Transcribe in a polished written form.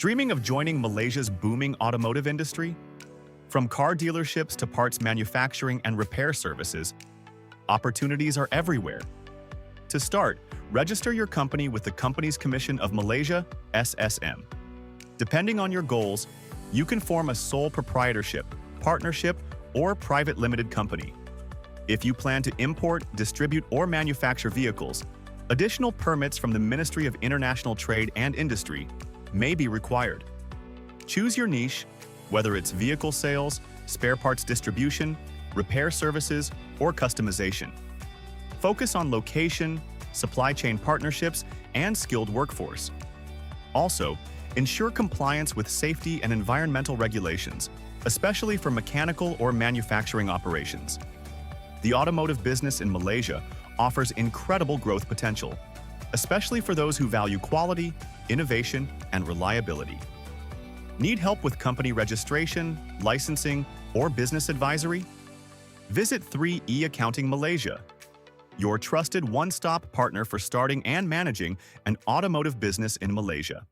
Dreaming of joining Malaysia's booming automotive industry? From car dealerships to parts manufacturing and repair services, opportunities are everywhere. To start, register your company with the Companies Commission of Malaysia, SSM. Depending on your goals, you can form a sole proprietorship, partnership, or private limited company. If you plan to import, distribute, or manufacture vehicles, additional permits from the Ministry of International Trade and Industry may be required. Choose your niche, whether it's vehicle sales, spare parts distribution, repair services, or customization. Focus on location, supply chain partnerships, and skilled workforce. Also, ensure compliance with safety and environmental regulations, especially for mechanical or manufacturing operations. The automotive business in Malaysia offers incredible growth potential, especially for those who value quality, innovation, and reliability. Need help with company registration, licensing, or business advisory? Visit 3E Accounting Malaysia, your trusted one-stop partner for starting and managing an automotive business in Malaysia.